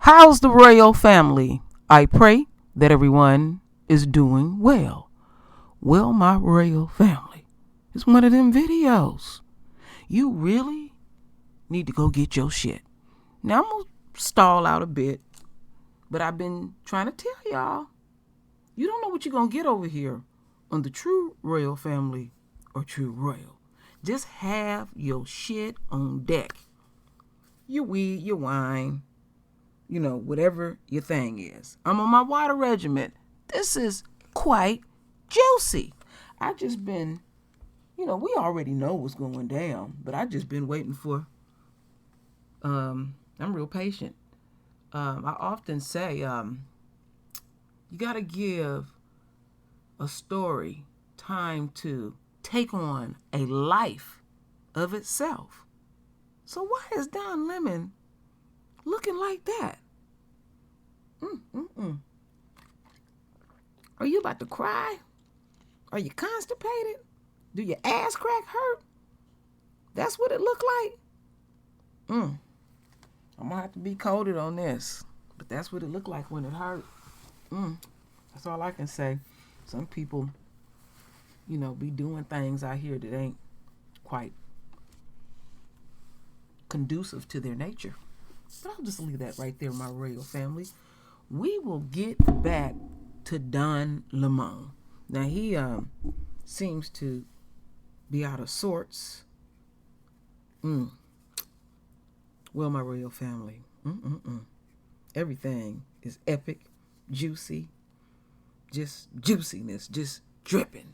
How's the royal family? I pray that everyone is doing well. Well, my royal family, it's one of them videos. You really need to go get your shit. Now, I'm going to stall out a bit, but I've been trying to tell y'all, you don't know what you're going to get over here on the True Royal Family or True Royal. Just have your shit on deck. Your weed, your wine, whatever your thing is. I'm on my water regimen. This is quite juicy. I just been, we already know what's going down, but I just been waiting for, I'm real patient. I often say, you got to give a story time to take on a life of itself. So why is Don Lemon looking like that? Are you about to cry? Are you constipated? Do your ass crack hurt? That's what it looked like? I'm gonna have to be coded on this, but that's what it looked like when it hurt. That's all I can say. Some people, be doing things out here that ain't quite conducive to their nature. But I'll just leave that right there, my royal family. We will get back to Don Lemon. Now, he seems to be out of sorts. Well, my royal family, everything is epic, juicy, just juiciness, just dripping.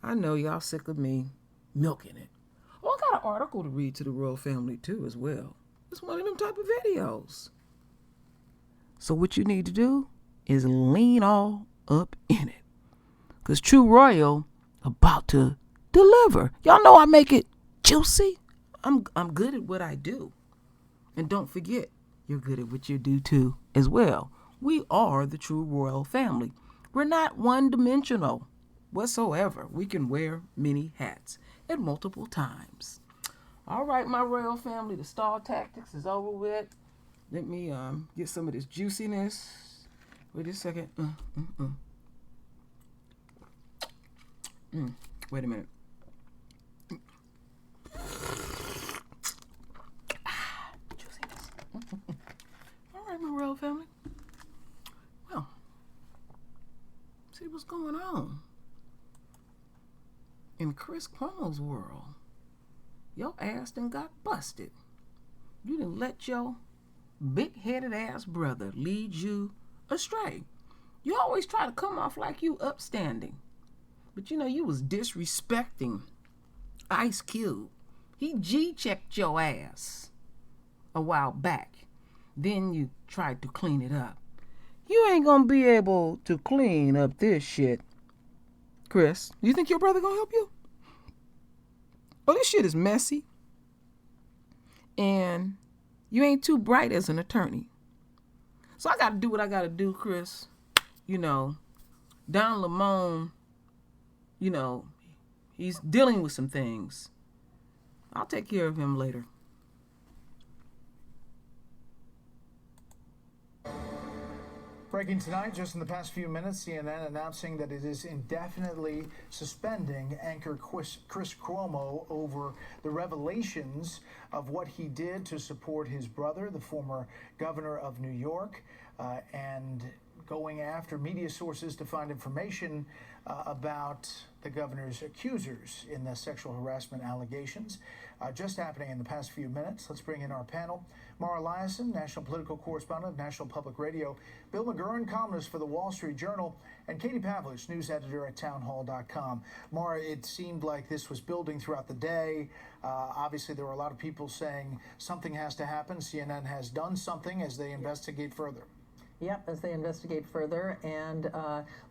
I know y'all sick of me milking it. Oh, I got an article to read to the royal family, too, as well. It's one of them type of videos. So what you need to do is lean all up in it. Because True Royal about to deliver. Y'all know I make it juicy. I'm good at what I do. And don't forget, you're good at what you do too as well. We are the True Royal family. We're not one-dimensional whatsoever. We can wear many hats at multiple times. All right, my royal family, the stall tactics is over with. Let me get some of this juiciness. Wait a second. Wait a minute. Juiciness. All right, my royal family. Well, see what's going on in Chris Cuomo's world. Your ass done got busted. You done let your big-headed ass brother lead you astray. You always try to come off like you upstanding. But you was disrespecting Ice Cube. He G-checked your ass a while back. Then you tried to clean it up. You ain't gonna be able to clean up this shit. Chris, you think your brother gonna help you? Oh, this shit is messy. And you ain't too bright as an attorney. So I gotta do what I gotta do, Chris. Don Lemon, he's dealing with some things. I'll take care of him later. Breaking tonight, just in the past few minutes, CNN announcing that it is indefinitely suspending anchor Chris Cuomo over the revelations of what he did to support his brother, the former governor of New York, and going after media sources to find information about the governor's accusers in the sexual harassment allegations. Just happening in the past few minutes. Let's bring in our panel. Mara Liasson, national political correspondent of National Public Radio, Bill McGurran, columnist for the Wall Street Journal, and Katie Pavlich, news editor at townhall.com. Mara, it seemed like this was building throughout the day. Obviously, there were a lot of people saying something has to happen. CNN has done something as they investigate further. Yep, as they investigate further. And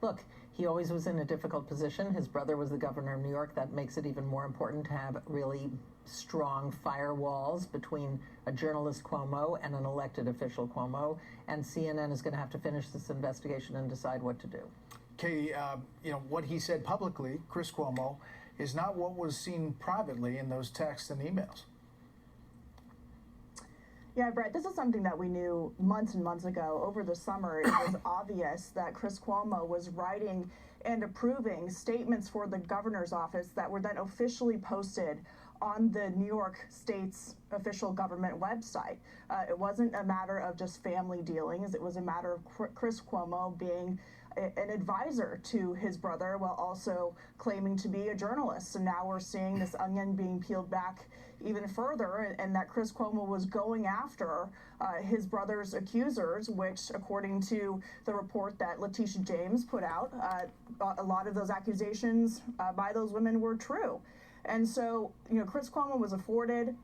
look, he always was in a difficult position. His brother was the governor of New York. That makes it even more important to have really strong firewalls between a journalist Cuomo and an elected official Cuomo. And CNN is going to have to finish this investigation and decide what to do. Katie, what he said publicly, Chris Cuomo, is not what was seen privately in those texts and emails. Yeah, Brett, this is something that we knew months and months ago. Over the summer, it was obvious that Chris Cuomo was writing and approving statements for the governor's office that were then officially posted on the New York State's official government website. It wasn't a matter of just family dealings, it was a matter of Chris Cuomo being an advisor to his brother while also claiming to be a journalist. And now we're seeing this onion being peeled back even further, and that Chris Cuomo was going after his brother's accusers, which, according to the report that Letitia James put out, a lot of those accusations by those women were true. And so, Chris Cuomo was afforded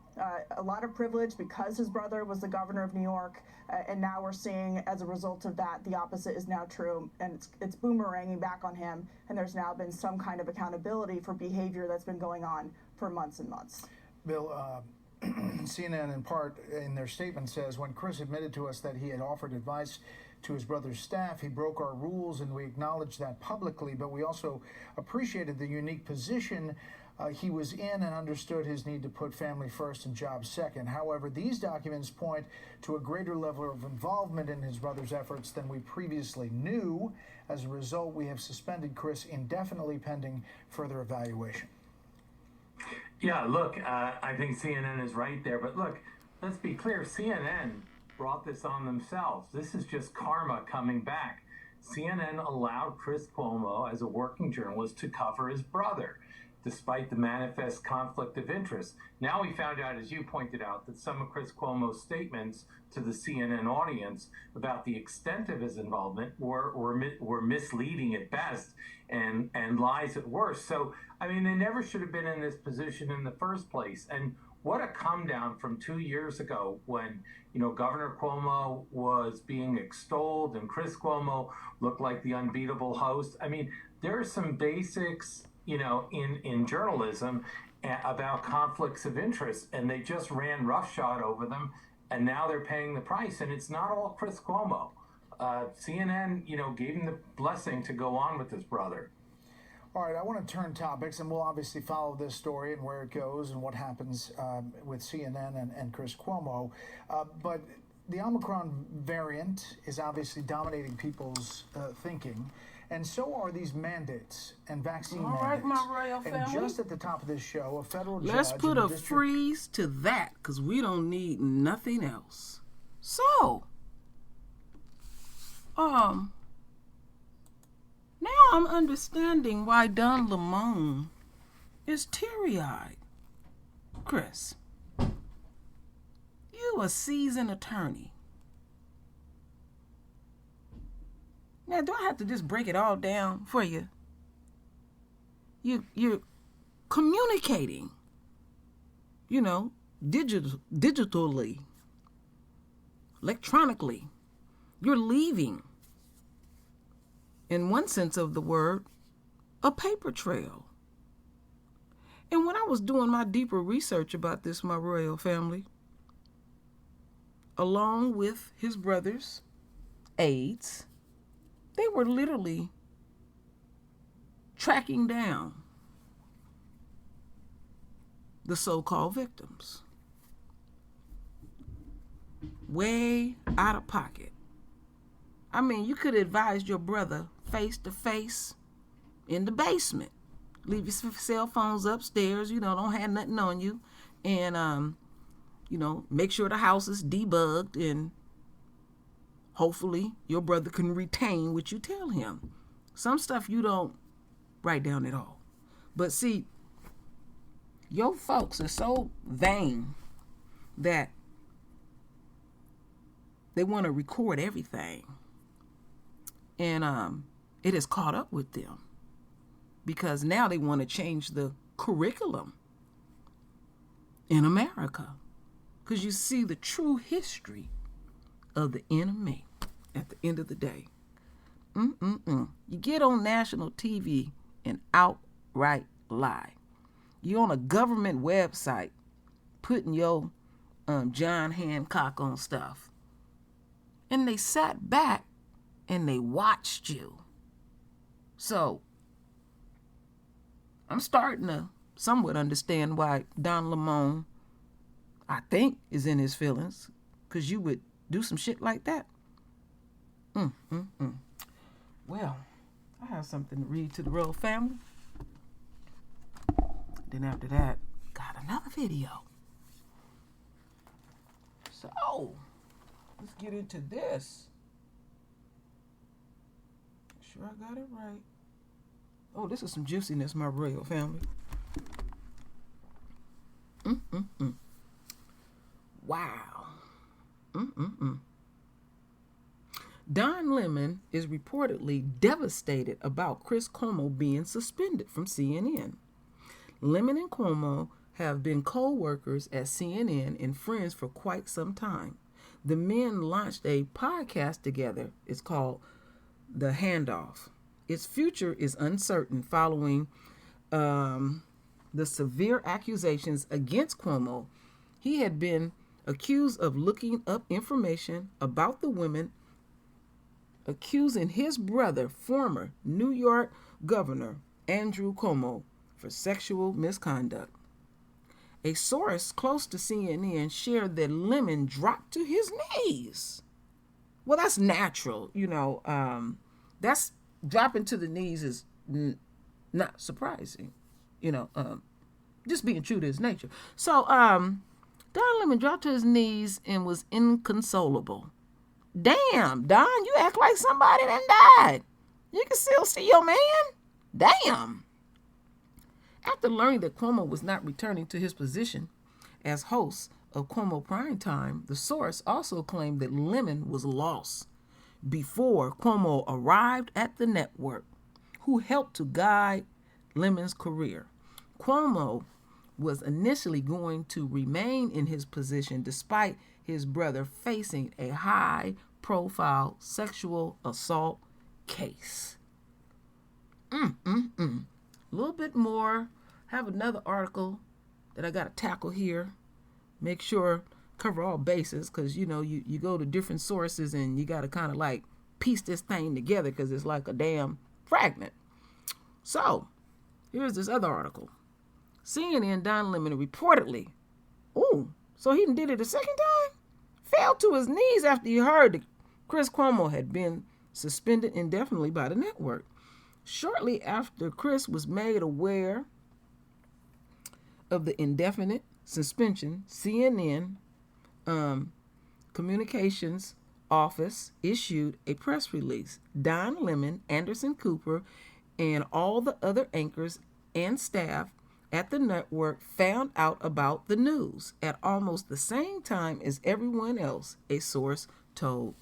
a lot of privilege because his brother was the governor of New York, and now we're seeing, as a result of that, the opposite is now true, and it's boomeranging back on him, and there's now been some kind of accountability for behavior that's been going on for months and months. Bill, CNN in part in their statement says, when Chris admitted to us that he had offered advice to his brother's staff, he broke our rules, and we acknowledged that publicly, but we also appreciated the unique position he was in and understood his need to put family first and jobs second. However, these documents point to a greater level of involvement in his brother's efforts than we previously knew. As a result, we have suspended Chris indefinitely pending further evaluation. Yeah, look, I think CNN is right there. But look, let's be clear. CNN brought this on themselves. This is just karma coming back. CNN allowed Chris Cuomo, as a working journalist, to cover his brother, despite the manifest conflict of interest. Now we found out, as you pointed out, that some of Chris Cuomo's statements to the CNN audience about the extent of his involvement were misleading at best and lies at worst. So, I mean, they never should have been in this position in the first place. And what a come down from 2 years ago when, Governor Cuomo was being extolled and Chris Cuomo looked like the unbeatable host. I mean, there are some basics, in journalism about conflicts of interest, and they just ran roughshod over them, and now they're paying the price. And it's not all Chris Cuomo. CNN, gave him the blessing to go on with his brother. All right, I want to turn topics, and we'll obviously follow this story and where it goes and what happens with CNN and Chris Cuomo. But the Omicron variant is obviously dominating people's thinking. And so are these mandates and vaccine mandates. All right, my royal family. And just at the top of this show, a federal judge... Let's put a freeze to that, because we don't need nothing else. So, now I'm understanding why Don Lemon is teary-eyed. Chris, you a seasoned attorney. Now, do I have to just break it all down for you? You're communicating, digitally, electronically. You're leaving, in one sense of the word, a paper trail. And when I was doing my deeper research about this, my royal family, along with his brother's aides, they were literally tracking down the so-called victims. Way out of pocket. I mean, you could advise your brother face to face in the basement. Leave your cell phones upstairs, don't have nothing on you. And, make sure the house is debugged, and hopefully your brother can retain what you tell him. Some stuff you don't write down at all. But see, your folks are so vain that they want to record everything. And it has caught up with them, because now they want to change the curriculum in America. Because you see the true history of the enemy at the end of the day. You get on national TV and outright lie. You're on a government website putting your John Hancock on stuff. And they sat back and they watched you. So I'm starting to somewhat understand why Don Lemon, I think, is in his feelings. because you would do some shit like that. Well, I have something to read to the royal family. Then after that, got another video. So, let's get into this. Sure I got it right. Oh, this is some juiciness, my royal family. Wow. Don Lemon is reportedly devastated about Chris Cuomo being suspended from CNN. Lemon and Cuomo have been co-workers at CNN and friends for quite some time. The men launched a podcast together. It's called The Handoff. Its future is uncertain following the severe accusations against Cuomo. He had been accused of looking up information about the women, accusing his brother, former New York Governor Andrew Cuomo, for sexual misconduct. A source close to CNN shared that Lemon dropped to his knees. Well, that's natural, that's dropping to the knees is not surprising, just being true to his nature. So, Don Lemon dropped to his knees and was inconsolable. Damn, Don, you act like somebody done died. You can still see your man? Damn. After learning that Cuomo was not returning to his position as host of Cuomo Primetime, the source also claimed that Lemon was lost before Cuomo arrived at the network, who helped to guide Lemon's career. Cuomo was initially going to remain in his position despite his brother facing a high-profile sexual assault case. A little bit more. Have another article that I got to tackle here. Make sure cover all bases, because you go to different sources and you got to kind of like piece this thing together because it's like a damn fragment. So here's this other article. CNN Don Lemon reportedly, so he did it a second time? Fell to his knees after he heard that Chris Cuomo had been suspended indefinitely by the network. Shortly after Chris was made aware of the indefinite suspension, CNN communications office issued a press release. Don Lemon, Anderson Cooper, and all the other anchors and staff at the network found out about the news at almost the same time as everyone else, a source told.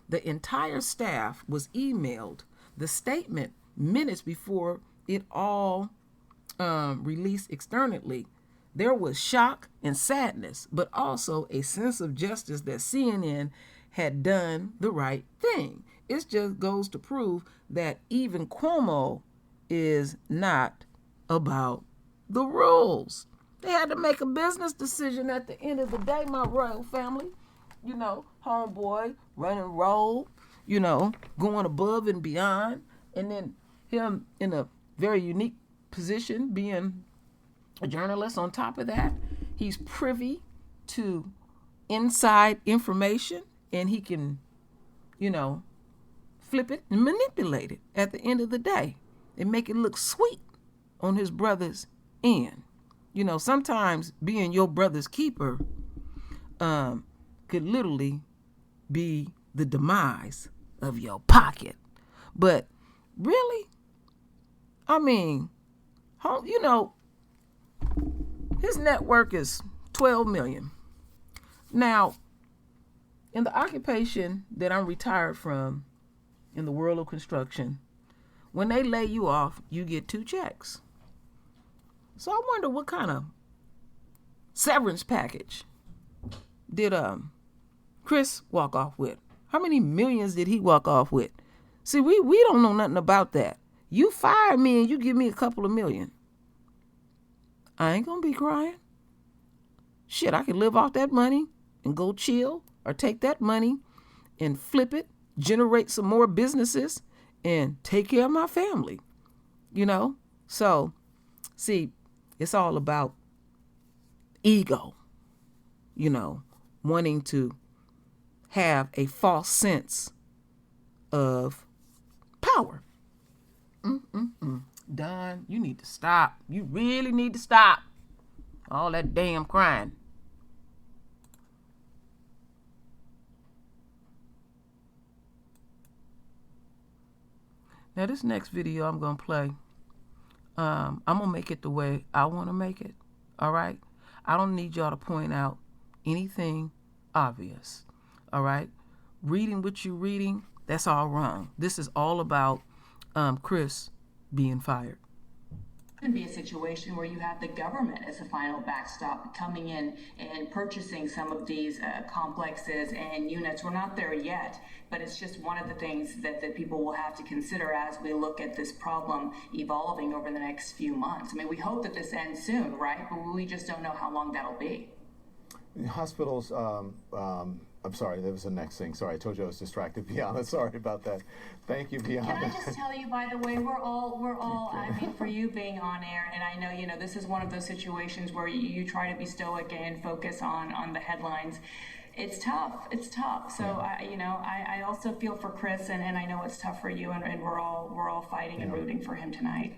The entire staff was emailed the statement minutes before it all released externally. There was shock and sadness, but also a sense of justice that CNN had done the right thing. It just goes to prove that even Cuomo is not about the rules. They had to make a business decision at the end of the day, my royal family. Homeboy, run and roll, going above and beyond. And then him in a very unique position, being a journalist on top of that. He's privy to inside information, and he can, flip it and manipulate it at the end of the day and make it look sweet on his brother's end. Sometimes being your brother's keeper could literally be the demise of your pocket. But really, his net worth is $12 million. Now, in the occupation that I'm retired from, in the world of construction, when they lay you off, you get 2 checks. So I wonder what kind of severance package did Chris walk off with? How many millions did he walk off with? See, we don't know nothing about that. You fire me and you give me a couple of million. I ain't gonna be crying. Shit, I can live off that money and go chill, or take that money and flip it, generate some more businesses, and take care of my family. So, see, it's all about ego. wanting to have a false sense of power. Don, you need to stop. You really need to stop. All that damn crying. Now this next video I'm going to play, I'm going to make it the way I want to make it. All right? I don't need y'all to point out anything obvious. All right? Reading what you're reading, that's all wrong. This is all about Chris being fired. Could be a situation where you have the government as a final backstop coming in and purchasing some of these complexes and units. We're not there yet, but it's just one of the things that people will have to consider as we look at this problem evolving over the next few months. I mean, we hope that this ends soon, right? But we just don't know how long that'll be. Hospitals, I'm sorry, that was the next thing. Sorry, I told you I was distracted, Bianca. Sorry about that. Thank you, Bianca. Can I just tell you, by the way, we're all, I mean, for you being on air, and I know, this is one of those situations where you try to be stoic and focus on the headlines. It's tough. So, I also feel for Chris, and I know it's tough for you, and we're all fighting and rooting for him tonight.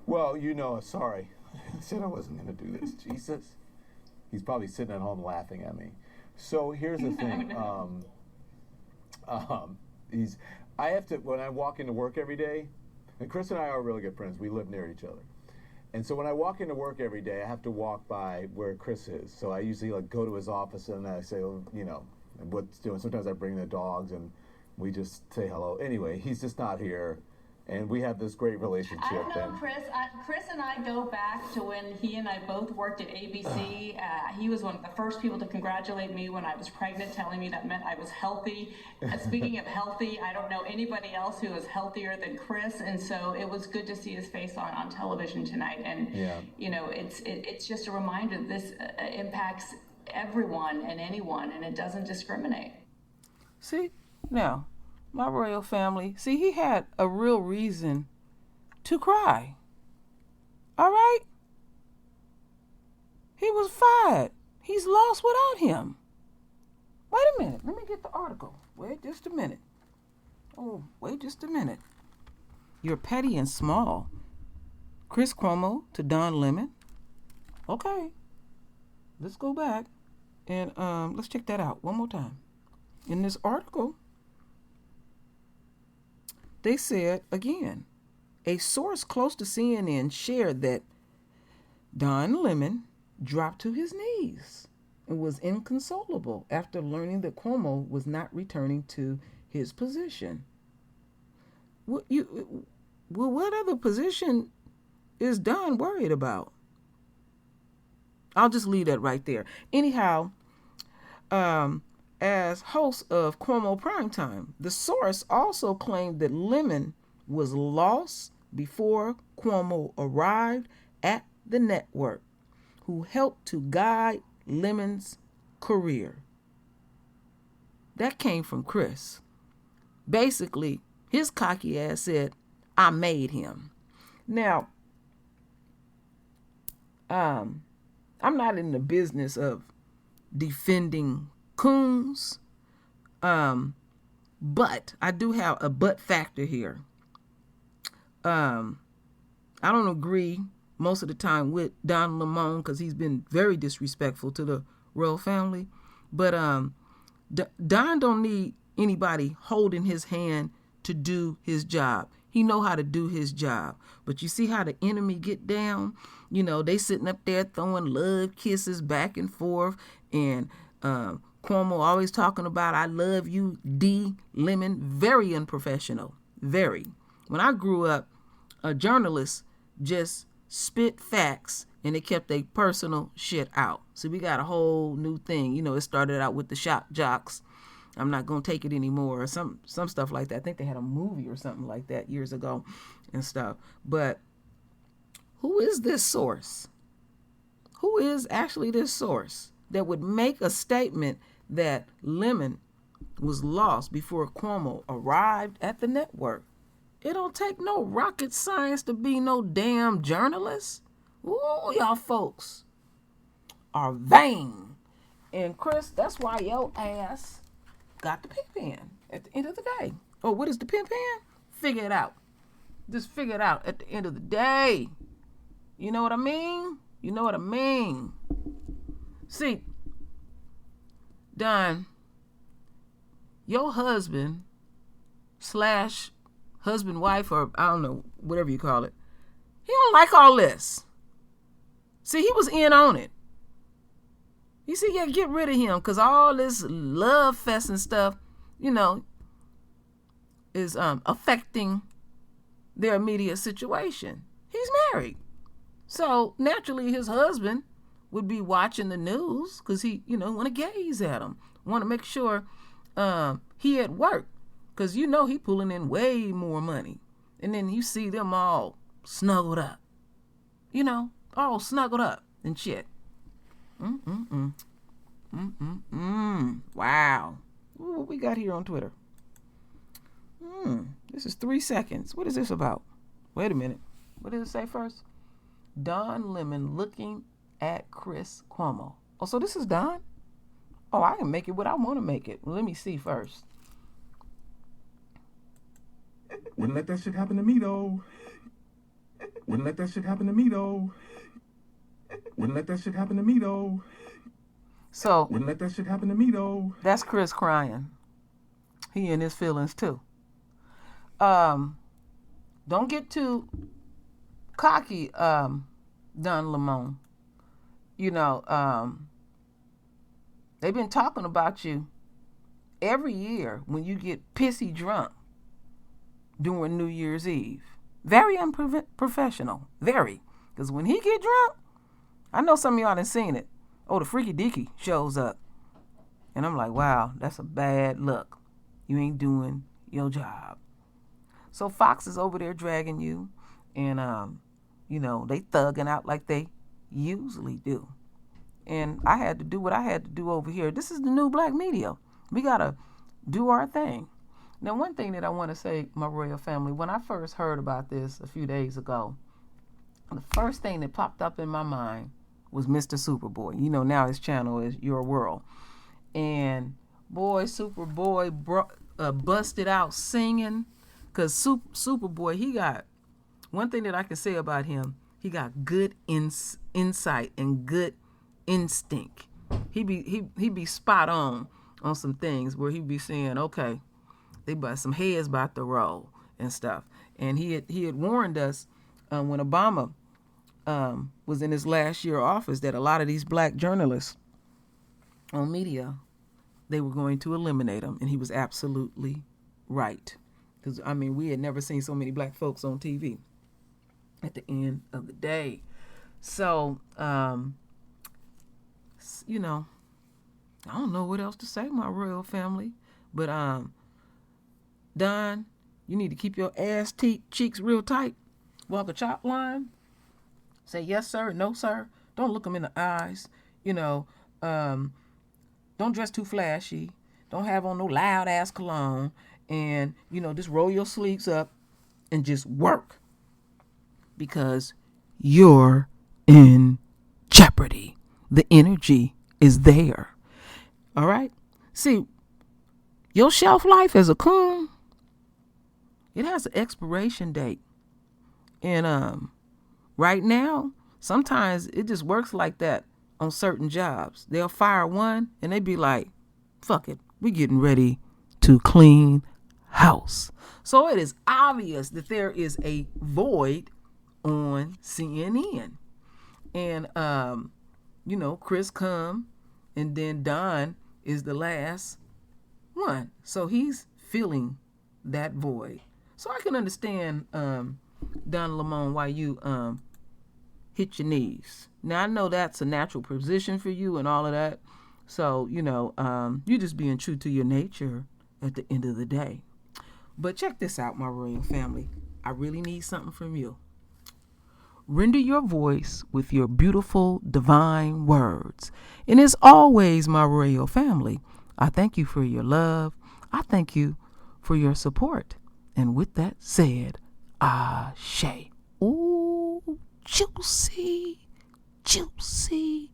Well, sorry. I said I wasn't going to do this. Jesus. He's probably sitting at home laughing at me. So here's the thing. I have to, when I walk into work every day, and Chris and I are really good friends. We live near each other. And so when I walk into work every day, I have to walk by where Chris is. So I usually go to his office and I say, what's doing. Sometimes I bring the dogs and we just say hello. Anyway, he's just not here. And we have this great relationship. I don't know, Chris. Chris and I go back to when he and I both worked at ABC. He was one of the first people to congratulate me when I was pregnant, telling me that meant I was healthy. Speaking of healthy, I don't know anybody else who is healthier than Chris, and so it was good to see his face on television tonight. And it's just a reminder that this impacts everyone and anyone, and it doesn't discriminate. See, now, my royal family, see, he had a real reason to cry. All right? He was fired. He's lost without him. Wait a minute. Let me get the article. Wait just a minute. Oh, wait just a minute. You're petty and small. Chris Cuomo to Don Lemon. Okay. Let's go back and let's check that out one more time. In this article, they said, again, a source close to CNN shared that Don Lemon dropped to his knees and was inconsolable after learning that Cuomo was not returning to his position. What other position is Don worried about? I'll just leave that right there. Anyhow, as host of Cuomo Primetime, the source also claimed that Lemon was lost before Cuomo arrived at the network, who helped to guide Lemon's career. That came from Chris. Basically, his cocky ass said, I made him. Now, I'm not in the business of defending coons, but I do have a but factor here. I don't agree most of the time with Don Lemon because he's been very disrespectful to the royal family, but Don don't need anybody holding his hand to do his job. He know how to do his job. But you see how the enemy get down? They sitting up there throwing love kisses back and forth, and Cuomo always talking about, I love you, D. Lemon. Very unprofessional. Very. When I grew up, journalists just spit facts and they kept their personal shit out. So we got a whole new thing. It started out with the shock jocks. I'm not going to take it anymore, or some stuff like that. I think they had a movie or something like that years ago and stuff. But who is this source? Who is actually this source that would make a statement that Lemon was lost before Cuomo arrived at the network? It don't take no rocket science to be no damn journalist. Ooh, y'all folks are vain And Chris, that's why your ass got the pimp in at the end of the day. Oh, what is the pimp in? Figure it out. Just figure it out at the end of the day. You know what I mean? You know what I mean? See, Don, your husband / husband, wife, or I don't know, whatever you call it, he don't like all this. See, he was in on it. You see, yeah, get rid of him, because all this love fest and stuff, you know, is affecting their immediate situation. He's married. So naturally his husband would be watching the news because he, want to gaze at him, want to make sure he at work, because he pulling in way more money. And then you see them all snuggled up, all snuggled up and shit. Wow. Ooh, what we got here on Twitter? This is 3 seconds. What is this about? Wait a minute. What did it say first? Don Lemon looking at Chris Cuomo. Oh, so this is Don? Oh, I can make it what I want to make it. Well, let me see first. Wouldn't let that shit happen to me, though. Wouldn't let that shit happen to me, though. Wouldn't let that shit happen to me, though. So, wouldn't let that shit happen to me, though. That's Chris crying. He in his feelings, too. Don't get too cocky, Don Lemon. They've been talking about you every year when you get pissy drunk during New Year's Eve. Very unprofessional. Very. Because when he get drunk, I know some of y'all done seen it. Oh, the freaky deaky shows up. And I'm like, wow, that's a bad look. You ain't doing your job. So Fox is over there dragging you, and they thugging out like they usually do. And I had to do what I had to do over here. This is the new black media. We gotta do our thing. Now, one thing that I want to say, my royal family, when I first heard about this a few days ago, the first thing that popped up in my mind was Mr. Superboy. Now his channel is Your World. And boy, Superboy busted out singing. Because Superboy, he got, one thing that I can say about him, he got good insight and good instinct. He be spot on some things where he be saying, okay, some heads about to roll and stuff. And he had warned us when Obama was in his last year of office that a lot of these black journalists on media, they were going to eliminate them. And he was absolutely right. Because, we had never seen so many black folks on TV at the end of the day. So, I don't know what else to say, my royal family. But, Don, you need to keep your ass cheeks real tight. Walk a chop line. Say yes, sir, no, sir. Don't look them in the eyes. Don't dress too flashy. Don't have on no loud-ass cologne. And, just roll your sleeves up and just work. Because you're in jeopardy. The energy is there. All right? See, your shelf life as a coon, it has an expiration date. And right now, sometimes it just works like that on certain jobs. They'll fire one and they be like, fuck it, we getting ready to clean house. So it is obvious that there is a void on CNN. And, Chris come, and then Don is the last one. So he's filling that void. So I can understand, Don Lemon, why you hit your knees. Now, I know that's a natural position for you and all of that. So, you're just being true to your nature at the end of the day. But check this out, my royal family. I really need something from you. Render your voice with your beautiful divine words. And as always, my royal family, I thank you for your love. I thank you for your support. And with that said, Ashe. Ooh, juicy, juicy,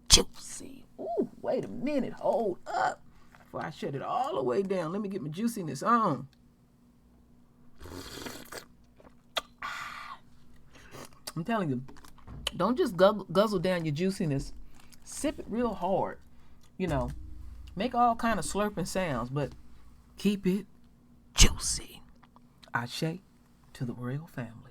juicy. Ooh. Wait a minute. Hold up. Before I shut it all the way down, let me get my juiciness on. I'm telling you, don't just guzzle down your juiciness. Sip it real hard. You know, make all kind of slurping sounds, but keep it juicy. Ashe to the royal family.